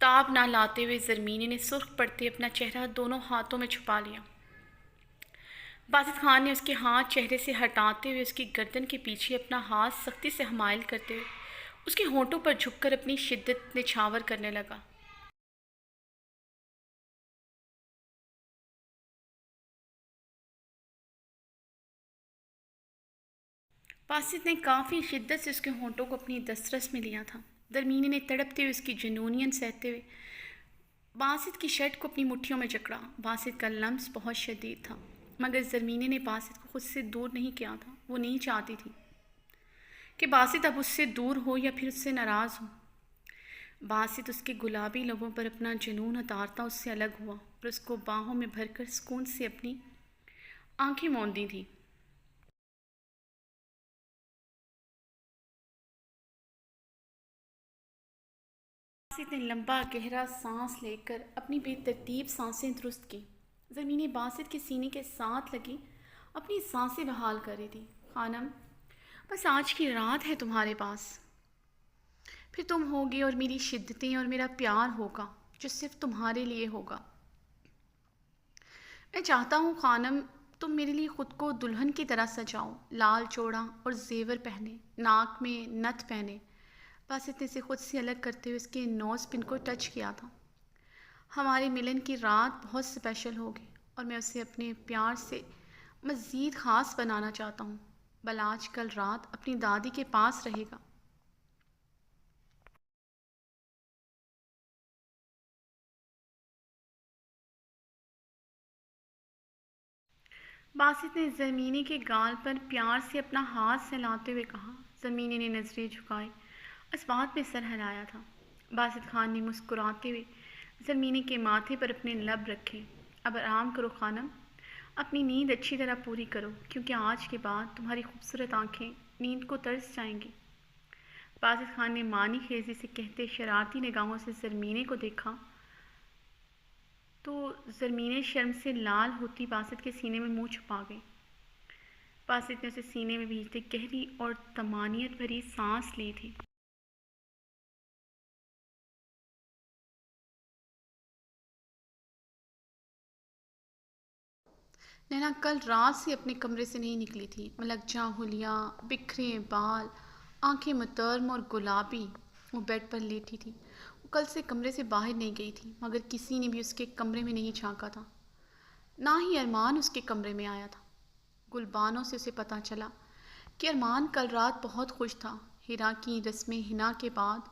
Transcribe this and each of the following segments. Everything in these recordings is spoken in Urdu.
تاب نہ لاتے ہوئے زرمینی نے سرخ پڑتے اپنا چہرہ دونوں ہاتھوں میں چھپا لیا۔ باسط خان نے اس کے ہاتھ چہرے سے ہٹاتے ہوئے اس کی گردن کے پیچھے اپنا ہاتھ سختی سے حمائل کرتے ہوئے اس کے ہونٹوں پر جھک کر اپنی شدت نچھاور کرنے لگا۔ باسط نے کافی شدت سے اس کے ہونٹوں کو اپنی دسترس میں لیا تھا۔ زرمینی نے تڑپتے ہوئے اس کی جنونین سہتے ہوئے باسط کی شرٹ کو اپنی مٹھیوں میں جکڑا۔ باسط کا لمس بہت شدید تھا، مگر زرمینی نے باسط کو خود سے دور نہیں کیا تھا۔ وہ نہیں چاہتی تھی کہ باسط اب اس سے دور ہو یا پھر اس سے ناراض ہو۔ باسط اس کے گلابی لبوں پر اپنا جنون اتارتا اس سے الگ ہوا اور اس کو باہوں میں بھر کر سکون سے اپنی آنکھیں موندی تھی۔ باسط نے لمبا گہرا سانس لے کر اپنی بے ترتیب سانسیں درست کی۔ زمینی باسط کے سینے کے ساتھ لگی اپنی سانسیں بحال کر رہی تھی۔ خانم، بس آج کی رات ہے تمہارے پاس، پھر تم ہوگی اور میری شدتیں اور میرا پیار ہوگا جو صرف تمہارے لیے ہوگا۔ میں چاہتا ہوں خانم، تم میرے لیے خود کو دلہن کی طرح سجاؤ، لال چوڑا اور زیور پہنے، ناک میں نتھ پہنے۔ باسط نے اسے خود سے الگ کرتے ہوئے اس کے نوز پن کو ٹچ کیا تھا۔ ہمارے ملن کی رات بہت اسپیشل ہوگی اور میں اسے اپنے پیار سے مزید خاص بنانا چاہتا ہوں۔ بل آج کل رات اپنی دادی کے پاس رہے گا۔ باسط نے زرمینی کے گال پر پیار سے اپنا ہاتھ سہلاتے ہوئے کہا۔ زرمینی نے نظریں جھکائی، اس بات میں سر ہلایا تھا۔ باسط خان نے مسکراتے ہوئے زرمینی کے ماتھے پر اپنے لب رکھے۔ اب آرام کرو خانم، اپنی نیند اچھی طرح پوری کرو، کیونکہ آج کے بعد تمہاری خوبصورت آنکھیں نیند کو ترس جائیں گی۔ باسط خان نے معنی خیزی سے کہتے شرارتی نگاہوں سے زرمینی کو دیکھا تو زرمینی شرم سے لال ہوتی باسط کے سینے میں منہ چھپا گئی۔ باسط نے اسے سینے میں بھیجتے گہری اور طمانینت بھری سانس لی تھی۔ نینا کل رات سے اپنے کمرے سے نہیں نکلی تھی۔ ملکجاں حلیہ، بکھرے بال، آنکھیں مترم اور گلابی، وہ بیڈ پر لیٹی تھی۔ وہ کل سے کمرے سے باہر نہیں گئی تھی، مگر کسی نے بھی اس کے کمرے میں نہیں جھانکا تھا، نہ ہی ارمان اس کے کمرے میں آیا تھا۔ گلبانوں سے اسے پتہ چلا کہ ارمان کل رات بہت خوش تھا۔ ہیرا کی رسم حنا کے بعد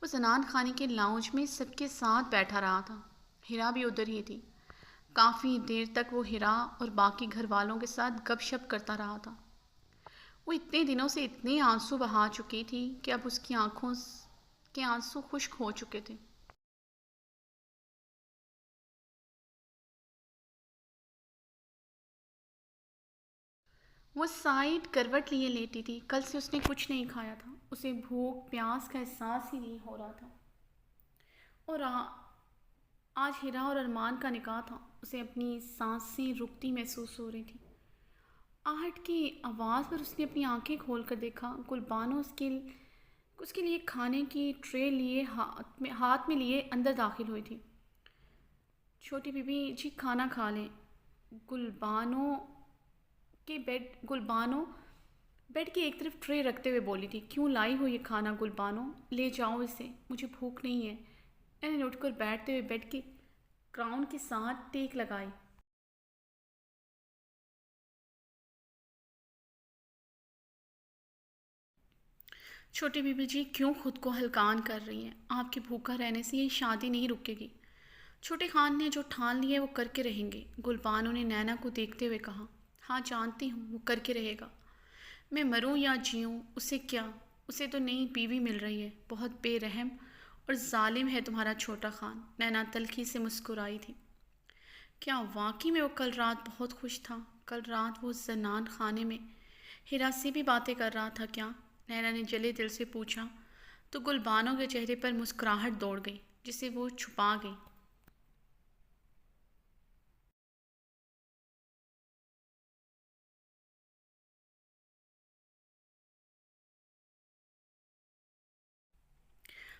وہ زنان خانے کے لاؤنج میں سب کے ساتھ بیٹھا رہا تھا۔ ہیرا بھی ادھر ہی تھی۔ کافی دیر تک وہ ہیرا اور باقی گھر والوں کے ساتھ گپ شپ کرتا رہا تھا۔ وہ اتنے دنوں سے اتنے آنسو بہا چکی تھی کہ اب اس کی آنکھوں کے آنسو خشک ہو چکے تھے۔ وہ سائڈ کروٹ لیے لیٹی تھی۔ کل سے اس نے کچھ نہیں کھایا تھا، اسے بھوک پیاس کا احساس ہی نہیں ہو رہا تھا۔ اور آج ہیرا اور ارمان کا نکاح تھا۔ اسے اپنی سانسیں رکتی محسوس ہو رہی تھی۔ آہٹ کی آواز پر اس نے اپنی آنکھیں کھول کر دیکھا۔ گلبانو اس کے لیے کھانے کی ٹرے لیے ہاتھ میں لیے اندر داخل ہوئی تھی۔ چھوٹی بی بی جی کھانا کھا لیں۔ گلبانو بیڈ کی ایک طرف ٹرے رکھتے ہوئے بولی تھی۔ کیوں لائی ہو یہ کھانا گلبانو؟ لے جاؤ اسے، مجھے بھوک نہیں ہے۔ انہوں نے اٹھ کر بیٹھتے ہوئے بیڈ کے کراؤن کے ساتھ ٹیک لگائی۔ چھوٹی بی بی جی کیوں خود کو ہلکان کر رہی ہیں؟ آپ کے بھوکا رہنے سے یہ شادی نہیں رکے گی۔ چھوٹے خان نے جو ٹھان لیے وہ کر کے رہیں گے، گلبانو نے نینا کو دیکھتے ہوئے کہا۔ ہاں جانتی ہوں وہ کر کے رہے گا، میں مروں یا جیوں اسے کیا؟ اسے تو نئی بیوی مل رہی ہے۔ بہت بے رحم اور ظالم ہے تمہارا چھوٹا خان۔ نینا تلخی سے مسکرائی تھی۔ کیا واقعی میں وہ کل رات بہت خوش تھا؟ کل رات وہ زنان خانے میں ہیرا سے بھی باتیں کر رہا تھا کیا؟ نینا نے جلے دل سے پوچھا تو گلبانو کے چہرے پر مسکراہٹ دوڑ گئی جسے وہ چھپا گئی۔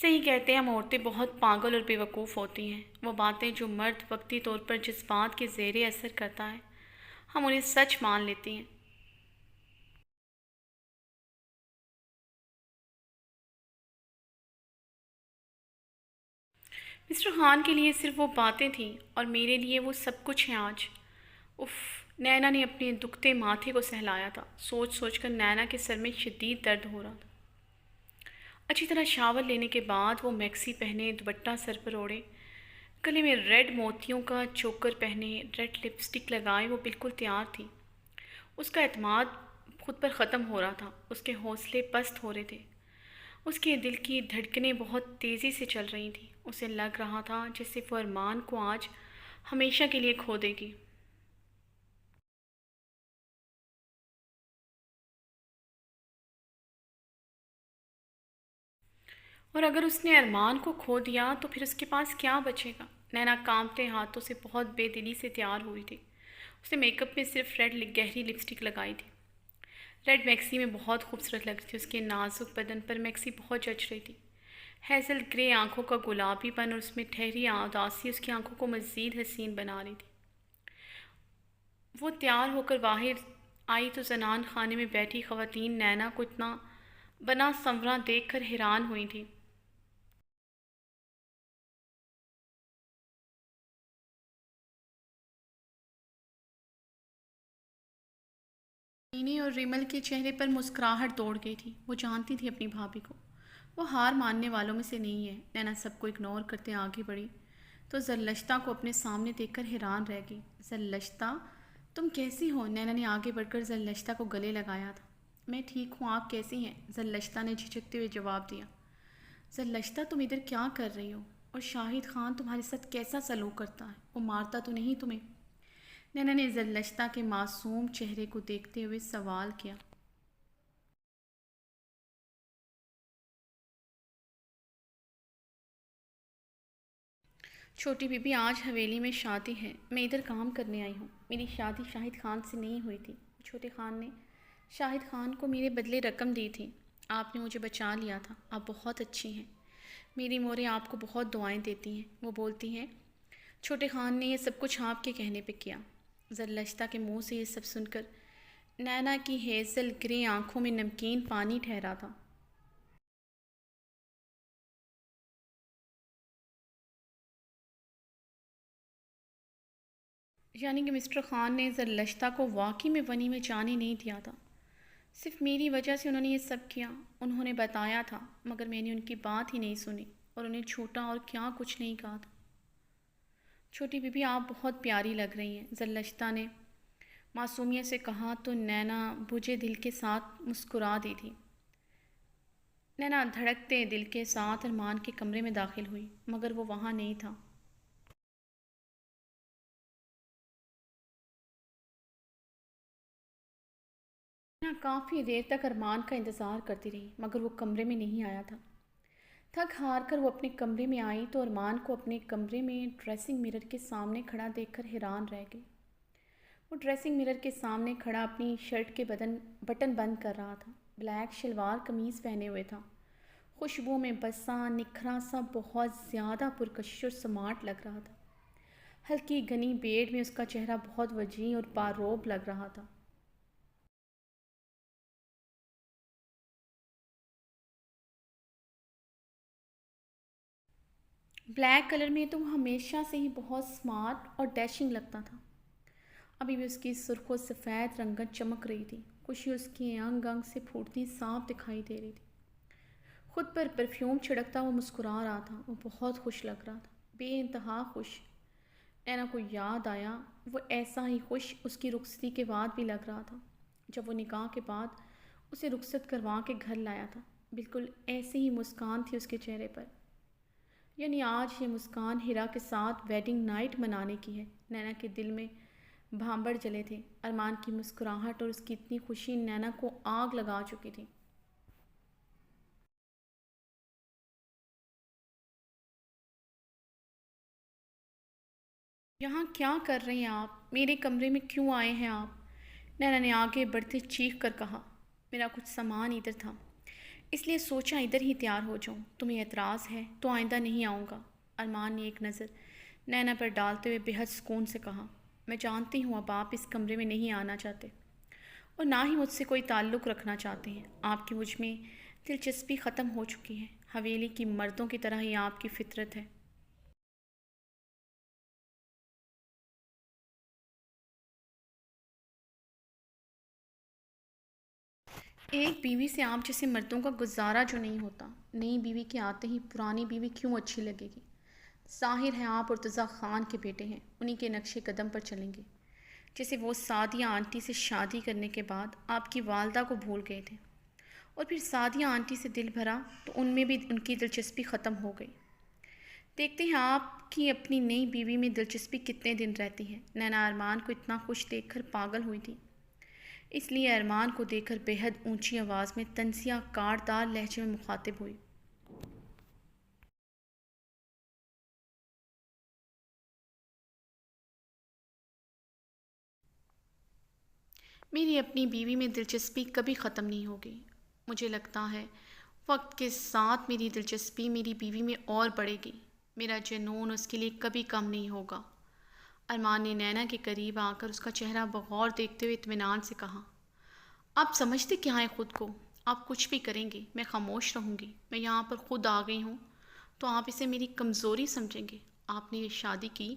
صحیح کہتے ہیں، ہم عورتیں بہت پاگل اور بیوقوف ہوتی ہیں۔ وہ باتیں جو مرد وقتی طور پر جس بات کے زیر اثر کرتا ہے، ہم انہیں سچ مان لیتی ہیں۔ مسٹر خان کے لیے صرف وہ باتیں تھیں اور میرے لیے وہ سب کچھ ہیں آج۔ اف، نینا نے اپنے دکھتے ماتھے کو سہلایا تھا۔ سوچ سوچ کر نینا کے سر میں شدید درد ہو رہا تھا۔ اچھی طرح شاور لینے کے بعد وہ میکسی پہنے، دوپٹہ سر پر اوڑھے، گلے میں ریڈ موتیوں کا چوکر پہنے، ریڈ لپسٹک لگائے وہ بالکل تیار تھی۔ اس کا اعتماد خود پر ختم ہو رہا تھا، اس کے حوصلے پست ہو رہے تھے، اس کے دل کی دھڑکنیں بہت تیزی سے چل رہی تھیں۔ اسے لگ رہا تھا جیسے وہ ارمان کو آج ہمیشہ کے لیے کھو دے گی۔ اور اگر اس نے ارمان کو کھو دیا تو پھر اس کے پاس کیا بچے گا؟ نینا کانپتے ہاتھوں سے بہت بے دلی سے تیار ہوئی تھی۔ اس نے میک اپ میں صرف ریڈ گہری لپسٹک لگائی تھی۔ ریڈ میکسی میں بہت خوبصورت لگ رہی تھی، اس کے نازک بدن پر میکسی بہت جچ رہی تھی۔ ہیزل گرے آنکھوں کا گلابی پن اور اس میں ٹھہری اداسی اس کی آنکھوں کو مزید حسین بنا رہی تھی۔ وہ تیار ہو کر باہر آئی تو زنان خانے میں بیٹھی خواتین نینا کو اتنا بنا سنورا دیکھ کر حیران ہوئی تھی۔ مینی اور ریمل کے چہرے پر مسکراہٹ دوڑ گئی تھی۔ وہ جانتی تھی اپنی بھابھی کو، وہ ہار ماننے والوں میں سے نہیں ہے۔ نینا سب کو اگنور کرتے آگے بڑھی تو زرلشتہ کو اپنے سامنے دیکھ کر حیران رہ گئی۔ زرلشتہ، تم کیسی ہو؟ نینا نے آگے بڑھ کر زرلشتہ کو گلے لگایا تھا۔ میں ٹھیک ہوں، آپ کیسی ہیں؟ زرلشتہ نے جھجکتے ہوئے جواب دیا۔ زرلشتہ، تم ادھر کیا کر رہی ہو؟ اور شاہد خان تمہارے ساتھ کیسا سلوک کرتا ہے؟ وہ مارتا تو نہیں تمہیں؟ نینا نے زرلشتہ کے معصوم چہرے کو دیکھتے ہوئے سوال کیا۔ چھوٹی بی بی، آج حویلی میں شادی ہے، میں ادھر کام کرنے آئی ہوں۔ میری شادی شاہد خان سے نہیں ہوئی تھی۔ چھوٹے خان نے شاہد خان کو میرے بدلے رقم دی تھی۔ آپ نے مجھے بچا لیا تھا، آپ بہت اچھی ہیں۔ میری موریں آپ کو بہت دعائیں دیتی ہیں، وہ بولتی ہیں۔ چھوٹے خان نے یہ سب کچھ آپ کے کہنے پہ کیا۔ زرلشتہ کے منہ سے یہ سب سن کر نینا کی ہیزل گرے آنکھوں میں نمکین پانی ٹھہرا تھا۔ یعنی کہ مسٹر خان نے زرلشتہ کو واقعی میں ونی میں جانے نہیں دیا تھا؟ صرف میری وجہ سے انہوں نے یہ سب کیا؟ انہوں نے بتایا تھا مگر میں نے ان کی بات ہی نہیں سنی اور انہیں چھوٹا اور کیا کچھ نہیں کہا تھا۔ چھوٹی بی بی، آپ بہت پیاری لگ رہی ہیں، زرلشتہ نے معصومیت سے کہا تو نینا بجھے دل کے ساتھ مسکرا دی تھی۔ نینا دھڑکتے دل کے ساتھ ارمان کے کمرے میں داخل ہوئی مگر وہ وہاں نہیں تھا۔ نینا کافی دیر تک ارمان کا انتظار کرتی رہی مگر وہ کمرے میں نہیں آیا تھا۔ تھک ہار کر وہ اپنے کمرے میں آئی تو ارمان کو اپنے کمرے میں ڈریسنگ مرر کے سامنے کھڑا دیکھ کر حیران رہ گئی۔ وہ ڈریسنگ مرر کے سامنے کھڑا اپنی شرٹ کے بٹن بند کر رہا تھا۔ بلیک شلوار قمیض پہنے ہوئے تھا، خوشبو میں بسا نکھرا سا بہت زیادہ پرکشش اور سمارٹ لگ رہا تھا۔ ہلکی گھنی بیڑ میں اس کا چہرہ بہت وجیح اور باروب لگ رہا تھا۔ بلیک کلر میں تم ہمیشہ سے ہی بہت سمارٹ اور ڈیشنگ لگتا تھا۔ ابھی بھی اس کی سرخ و سفید رنگت چمک رہی تھی، خوشی اس کے انگ انگ سے پھوٹتی صاف دکھائی دے رہی تھی۔ خود پر پرفیوم چھڑکتا وہ مسکرا رہا تھا، وہ بہت خوش لگ رہا تھا، بے انتہا خوش۔ نینا کو یاد آیا وہ ایسا ہی خوش اس کی رخصتی کے بعد بھی لگ رہا تھا جب وہ نکاح کے بعد اسے رخصت کروا کے گھر لایا تھا۔ بالکل ایسی ہی مسکان تھی اس کے چہرے پر، یعنی آج یہ مسکان ہیرا کے ساتھ ویڈنگ نائٹ منانے کی ہے۔ نینا کے دل میں بھانبڑ جلے تھے۔ ارمان کی مسکراہٹ اور اس کی اتنی خوشی نینا کو آگ لگا چکی تھی۔ یہاں کیا کر رہے ہیں آپ؟ میرے کمرے میں کیوں آئے ہیں آپ؟ نینا نے آگے بڑھتے چیخ کر کہا۔ میرا کچھ سامان ادھر تھا، اس لیے سوچا ادھر ہی تیار ہو جاؤں، تمہیں اعتراض ہے تو آئندہ نہیں آؤں گا۔ ارمان نے ایک نظر نینا پر ڈالتے ہوئے بہت سکون سے کہا، میں جانتی ہوں اب آپ اس کمرے میں نہیں آنا چاہتے اور نہ ہی مجھ سے کوئی تعلق رکھنا چاہتے ہیں۔ آپ کی مجھ میں دلچسپی ختم ہو چکی ہے، حویلی کی مردوں کی طرح ہی آپ کی فطرت ہے۔ ایک بیوی سے آپ جیسے مردوں کا گزارا جو نہیں ہوتا، نئی بیوی کے آتے ہی پرانی بیوی کیوں اچھی لگے گی؟ ظاہر ہے آپ ارتضیٰ خان کے بیٹے ہیں، انہی کے نقش قدم پر چلیں گے، جیسے وہ سعدیہ آنٹی سے شادی کرنے کے بعد آپ کی والدہ کو بھول گئے تھے اور پھر سعدیہ آنٹی سے دل بھرا تو ان میں بھی ان کی دلچسپی ختم ہو گئی۔ دیکھتے ہیں آپ کی اپنی نئی بیوی میں دلچسپی کتنے دن رہتی ہے۔ نینا ارمان کو اتنا خوش دیکھ کر پاگل ہوئی تھی، اس لیے ارمان کو دیکھ کر بےحد اونچی آواز میں طنزیہ کاردار لہجے میں مخاطب ہوئی۔ میری اپنی بیوی میں دلچسپی کبھی ختم نہیں ہوگی۔ مجھے لگتا ہے وقت کے ساتھ میری دلچسپی میری بیوی میں اور بڑھے گی۔ میرا جنون اس کے لیے کبھی کم نہیں ہوگا۔ ارمان نے نینا کے قریب آ کر اس کا چہرہ بغور دیکھتے ہوئے اطمینان سے کہا، آپ سمجھتے کیا ہیں خود کو؟ آپ کچھ بھی کریں گے میں خاموش رہوں گی۔ میں یہاں پر خود آ گئی ہوں تو آپ اسے میری کمزوری سمجھیں گے؟ آپ نے یہ شادی کی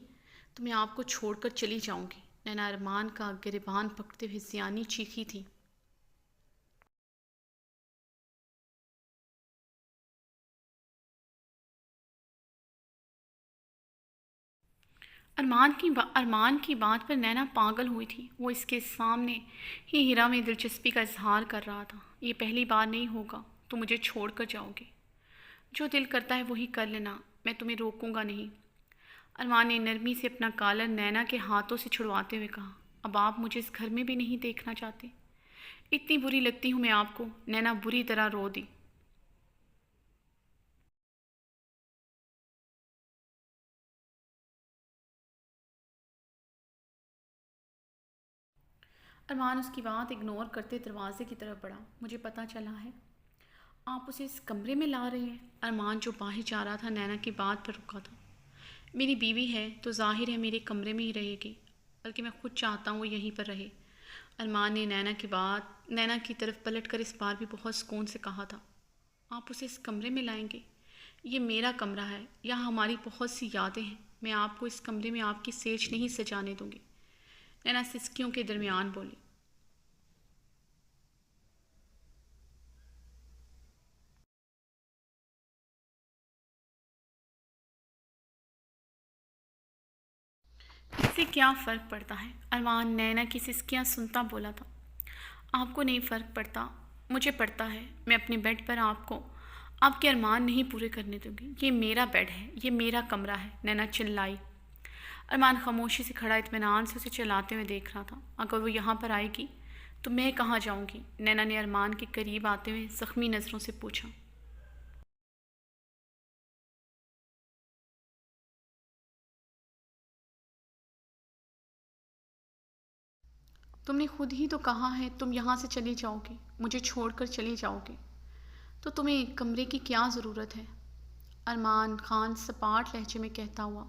تو میں آپ کو چھوڑ کر چلی جاؤں گی۔ نینا ارمان کا گریبان پکڑتے ہوئے زیانی چیخی تھی۔ ارمان کی بات پر نینا پاگل ہوئی تھی۔ وہ اس کے سامنے ہی ہیرا میں دلچسپی کا اظہار کر رہا تھا۔ یہ پہلی بار نہیں ہوگا تو مجھے چھوڑ کر جاؤ گے؟ جو دل کرتا ہے وہی کر لینا، میں تمہیں روکوں گا نہیں۔ ارمان نے نرمی سے اپنا کالر نینا کے ہاتھوں سے چھڑواتے ہوئے کہا، اب آپ مجھے اس گھر میں بھی نہیں دیکھنا چاہتے؟ اتنی بری لگتی ہوں میں آپ کو؟ نینا بری طرح رو دی۔ ارمان اس کی بات اگنور کرتے دروازے کی طرف بڑھا، مجھے پتہ چلا ہے آپ اسے اس کمرے میں لا رہے ہیں۔ ارمان جو باہر جا رہا تھا نینا کی بات پر رکا تھا۔ میری بیوی ہے تو ظاہر ہے میرے کمرے میں ہی رہے گی، بلکہ میں خود چاہتا ہوں وہ یہیں پر رہے۔ ارمان نے نینا کی طرف پلٹ کر اس بار بھی بہت سکون سے کہا تھا، آپ اسے اس کمرے میں لائیں گے؟ یہ میرا کمرہ ہے، یہاں ہماری بہت سی یادیں ہیں، میں آپ کو اس کمرے میں آپ کی سیج نہیں سجانے دوں گی۔ نینا سسکیوں کے درمیان بولی۔ اس سے کیا فرق پڑتا ہے؟ ارمان نینا کی سسکیاں سنتا بولا تھا، آپ کو نہیں فرق پڑتا، مجھے پڑتا ہے۔ میں اپنے بیڈ پر آپ کو آپ کے ارمان نہیں پورے کرنے دوں گی۔ یہ میرا بیڈ ہے، یہ میرا کمرہ ہے، نینا چلائی۔ ارمان خاموشی سے کھڑا اطمینان سے اسے چلاتے ہوئے دیکھ رہا تھا۔ اگر وہ یہاں پر آئے گی تو میں کہاں جاؤں گی؟ نینا نے ارمان کے قریب آتے ہوئے زخمی نظروں سے پوچھا۔ تم نے خود ہی تو کہا ہے تم یہاں سے چلی جاؤ گی، مجھے چھوڑ کر چلی جاؤ گی، تو تمہیں کمرے کی کیا ضرورت ہے؟ ارمان خان سپاٹ لہجے میں کہتا ہوا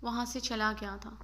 وہاں سے چلا گیا تھا۔